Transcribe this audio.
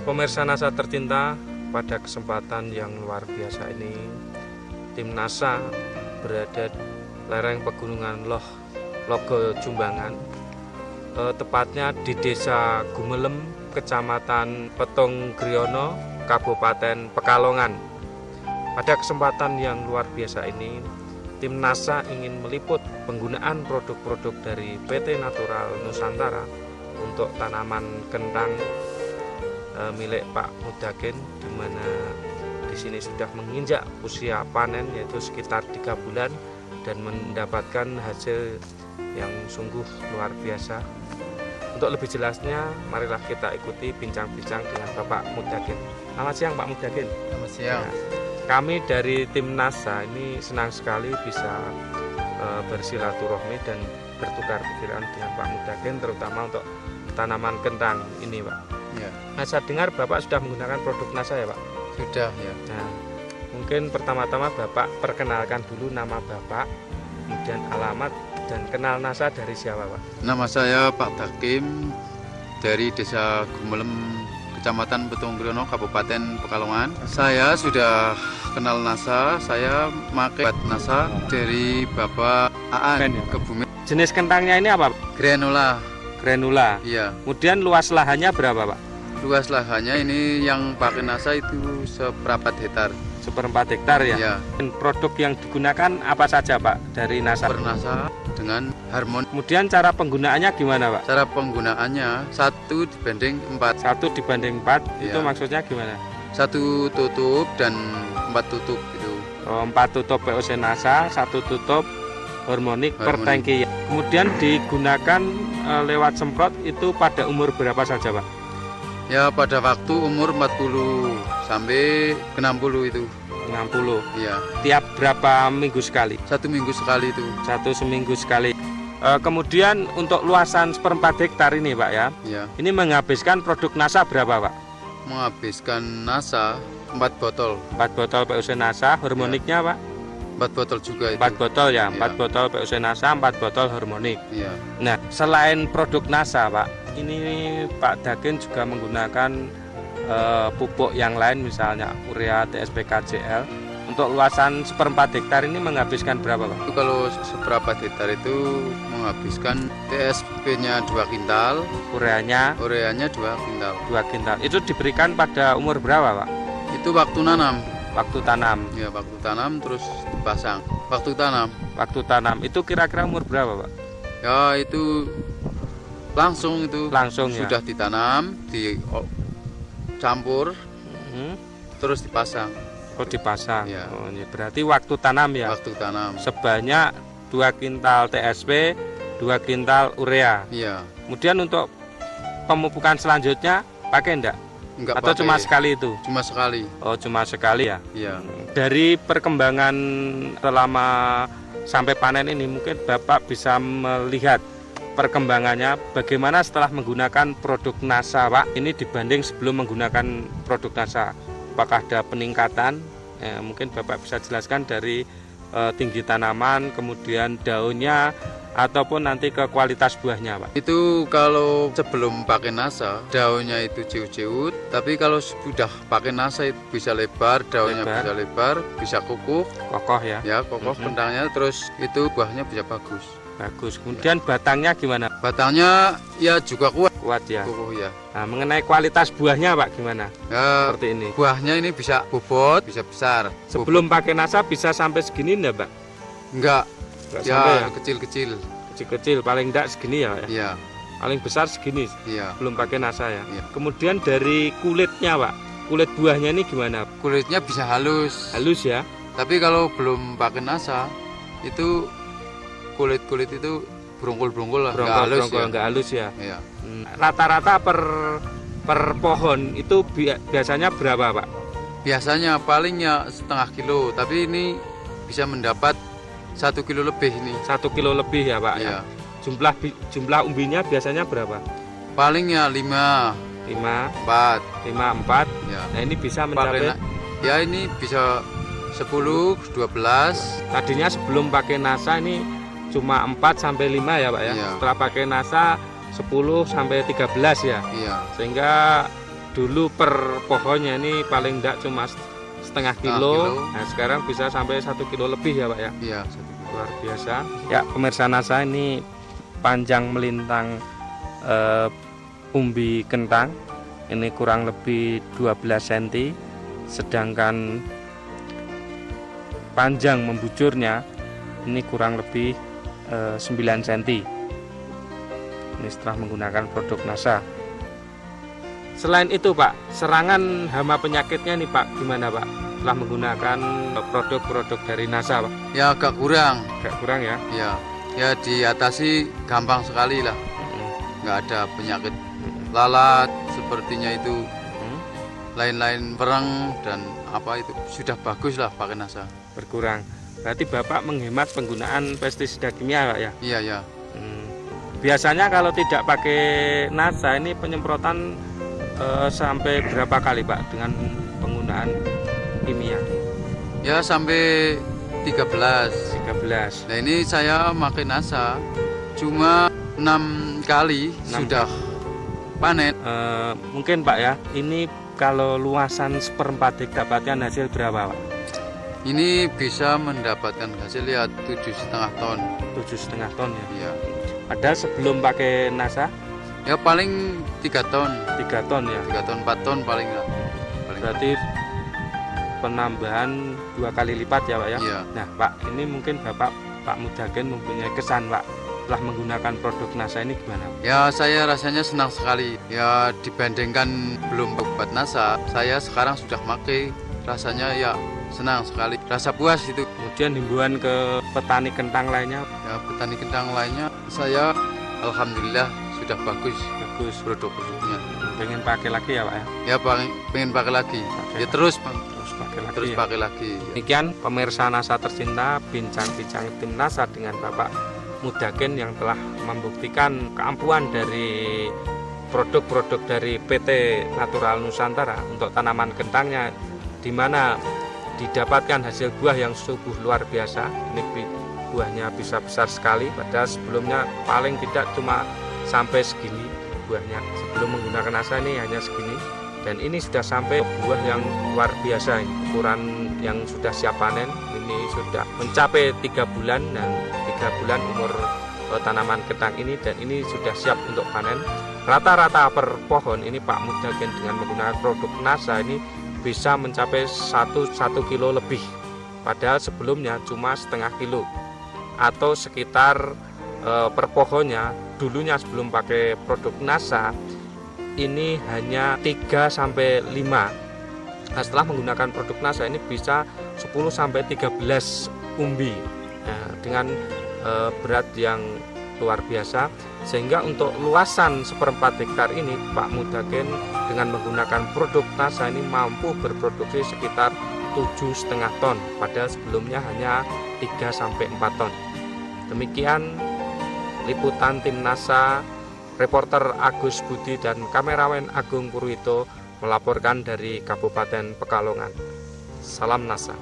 Pemirsa NASA tercinta, pada kesempatan yang luar biasa ini, tim NASA berada di lereng pegunungan Logo Jumbangan, tepatnya di Desa Gumelem, Kecamatan Petung Griono, Kabupaten Pekalongan. Pada kesempatan yang luar biasa ini, tim NASA ingin meliput penggunaan produk-produk dari PT Natural Nusantara untuk tanaman kentang milik Pak Mudagen, di mana di sini sudah menginjak usia panen, yaitu sekitar 3 bulan, dan mendapatkan hasil yang sungguh luar biasa. Untuk lebih jelasnya, marilah kita ikuti bincang-bincang dengan Bapak Mudagen. Selamat siang Pak Mudagen. Selamat siang. Ya, kami dari tim NASA ini senang sekali bisa bersilaturahmi dan bertukar pikiran dengan Pak Mudagen, terutama untuk tanaman kentang ini, Pak. Ya. Nah, saya dengar Bapak sudah menggunakan produk NASA ya, Pak? Sudah ya. Nah, mungkin pertama-tama Bapak perkenalkan dulu nama Bapak, kemudian alamat, dan kenal NASA dari siapa, Pak? Nama saya Pak Dakim dari Desa Gumelem, Kecamatan Petung Griono, Kabupaten Pekalongan. Saya sudah kenal NASA, saya pakai obat NASA dari Bapak Aan Ya, Kebumen. Jenis kentangnya ini apa, Pak? Granula. Granula. Iya. Kemudian luas lahannya berapa, Pak? Luas lahannya ini yang pakai NASA itu seperempat hektar. 1/4 hektar ya? Iya. Dan produk yang digunakan apa saja, Pak, dari NASA? NASA dengan harmoni. Kemudian cara penggunaannya gimana, Pak? Cara penggunaannya 1 dibanding 4. 1 dibanding 4, itu Iya. maksudnya gimana? 1 tutup dan 4 tutup itu. 4 tutup POC NASA, 1 tutup hormonik per Harmonik. tangki. Kemudian digunakan lewat semprot itu pada umur berapa saja, Pak? Ya pada waktu umur 40 sampai ke 60 itu. 60. Iya. Tiap berapa minggu sekali? 1 minggu sekali itu. 1 seminggu sekali. Kemudian untuk luasan 1/4 hektar ini, Pak ya, Iya. ini menghabiskan produk NASA berapa, Pak? Menghabiskan NASA 4 botol. 4 botol POC NASA, hormoniknya, Pak? 4 botol juga itu. 4 botol ya, 4 Iya. botol POC NASA, 4 botol hormonik. Iya. Nah, selain produk NASA, Pak, ini Pak Dagen juga menggunakan pupuk yang lain, misalnya urea, TSP, KCL. Untuk luasan 1/4 hektar ini menghabiskan berapa, Pak? Itu kalau seberapa hektar itu menghabiskan TSP-nya 2 kintal, Ureanya ureanya 2 kintal. 2 kintal. Itu diberikan pada umur berapa, Pak? Itu waktu nanam. Waktu tanam. Ya, waktu tanam terus dipasang. Waktu tanam. Waktu tanam itu kira-kira umur berapa, Pak? Ya, itu langsung itu. Langsung ya. Sudah ditanam, dicampur, terus dipasang. Oh, dipasang. Ya. Oh, ini berarti waktu tanam ya. Waktu tanam. Sebanyak 2 kintal TSP, 2 kintal urea. Iya. Kemudian untuk pemupukan selanjutnya pakai enggak? Enggak Atau pakai. cuma sekali itu? Cuma sekali. Oh, cuma sekali ya. Iya. Dari perkembangan selama sampai panen ini, mungkin Bapak bisa melihat perkembangannya bagaimana setelah menggunakan produk NASA, Pak, ini dibanding sebelum menggunakan produk NASA. Apakah ada peningkatan? Mungkin Bapak bisa jelaskan dari tinggi tanaman, kemudian daunnya, ataupun nanti ke kualitas buahnya, Pak. Itu kalau sebelum pakai NASA, daunnya itu ciut-ciut, tapi kalau sudah pakai NASA itu bisa lebar, daunnya Lebar. bisa lebar, bisa kukuh, Kokoh ya. ya kokoh kentangnya, terus itu buahnya bisa bagus. Bagus. Kemudian batangnya gimana? Batangnya ya juga kuat, Kuat ya. kukuh ya. Nah, mengenai kualitas buahnya, Pak, gimana? Ya, Seperti ini. buahnya ini bisa bobot, bisa besar. Sebelum pakai NASA bisa sampai segini enggak, Pak? Enggak, Enggak sampai ya ya. kecil-kecil. Kecil-kecil, paling enggak segini ya, Pak, ya. Iya, Paling besar segini iya. belum pakai NASA ya. Iya. Kemudian dari kulitnya, Pak. Kulit buahnya ini gimana? Kulitnya bisa halus. Halus ya. Tapi kalau belum pakai NASA, itu kulit-kulit itu berungkul-berungkul lah, nggak halus ya. Enggak halus ya. Iya. Rata-rata per pohon itu biasanya berapa, Pak? Biasanya palingnya setengah kilo, tapi ini bisa mendapat 1 kilo lebih ini. 1 kilo lebih ya, Pak ya. Iya. Jumlah umbinya biasanya berapa? Palingnya 5, 5, 4. 5, 4. Ya. Nah, ini bisa Pakai mencapai ya ini bisa 10, 12. tadinya sebelum pakai NASA ini cuma 4 sampai 5 ya, Pak ya. Iya. Setelah pakai NASA 10 sampai 13 ya. Iya. Sehingga dulu per pohonnya ini paling enggak cuma setengah kilo. Nah, sekarang bisa sampai 1 kilo lebih ya Pak ya. Iya, 1 kilo. Luar biasa. Ya pemirsa NASA, ini panjang melintang umbi kentang ini kurang lebih 12 cm, sedangkan panjang membujurnya ini kurang lebih 9 cm. Ini setelah menggunakan produk NASA. Selain itu Pak, serangan hama penyakitnya nih Pak, gimana Pak? Setelah menggunakan produk-produk dari NASA Pak? Ya agak kurang. Agak kurang ya? Ya diatasi gampang sekali lah. Nggak ada penyakit lalat sepertinya itu. Lain-lain perang dan apa itu sudah bagus lah pakai NASA. Berkurang. Berarti Bapak menghemat penggunaan pestisida kimia Pak ya? Iya ya. Biasanya kalau tidak pakai NASA ini penyemprotan sampai berapa kali Pak dengan penggunaan kimia? Ya sampai 13. Nah ini saya pakai NASA cuma 6 kali 6 sudah panen. Mungkin Pak ya, ini kalau luasan 1/4 dapatkan hasil berapa Pak? Ini bisa mendapatkan hasil ya 7,5 ton. 7,5 ton ya? Iya. Padahal sebelum pakai NASA? Ya paling 3 ton. 3 ton ya? 3 ton, 4 ton paling lah. Berarti penambahan 2 kali lipat ya Pak ya? Iya. Nah Pak, ini mungkin Pak Mudhagen mempunyai kesan Pak setelah menggunakan produk NASA ini gimana? Ya saya rasanya senang sekali. Ya dibandingkan belum buat NASA, saya sekarang sudah pakai, rasanya ya senang sekali. Rasa puas itu. Kemudian himbauan ke petani kentang lainnya? Ya petani kentang lainnya, saya alhamdulillah sudah bagus produk-produknya. Pengen pakai lagi ya Pak ya? Ya pengen pakai lagi. Ya terus pakai lagi. Demikian pemirsa NASA tercinta, bincang-bincang tim NASA dengan Bapak Mudhagen yang telah membuktikan keampuhan dari produk-produk dari PT Natural Nusantara untuk tanaman kentangnya, di mana didapatkan hasil buah yang sungguh luar biasa. Ini buahnya bisa besar sekali, padahal sebelumnya paling tidak cuma sampai segini buahnya. Sebelum menggunakan NASA ini hanya segini, dan ini sudah sampai buah yang luar biasa. Ukuran yang sudah siap panen ini sudah mencapai 3 bulan, dan 3 bulan umur tanaman kentang ini, dan ini sudah siap untuk panen. Rata-rata per pohon ini Pak Mudhagen dengan menggunakan produk NASA ini bisa mencapai 1 kilo lebih, padahal sebelumnya cuma setengah kilo, atau sekitar per pohonnya dulunya sebelum pakai produk NASA ini hanya 3-5. Nah, setelah menggunakan produk NASA ini bisa 10-13 umbi, nah, dengan berat yang luar biasa, sehingga untuk luasan 1/4 hektar ini Pak Mudhagen dengan menggunakan produk NASA ini mampu berproduksi sekitar 7,5 ton, padahal sebelumnya hanya 3-4 ton. Demikian liputan tim NASA, reporter Agus Budi dan kameramen Agung Purwito melaporkan dari Kabupaten Pekalongan. Salam NASA.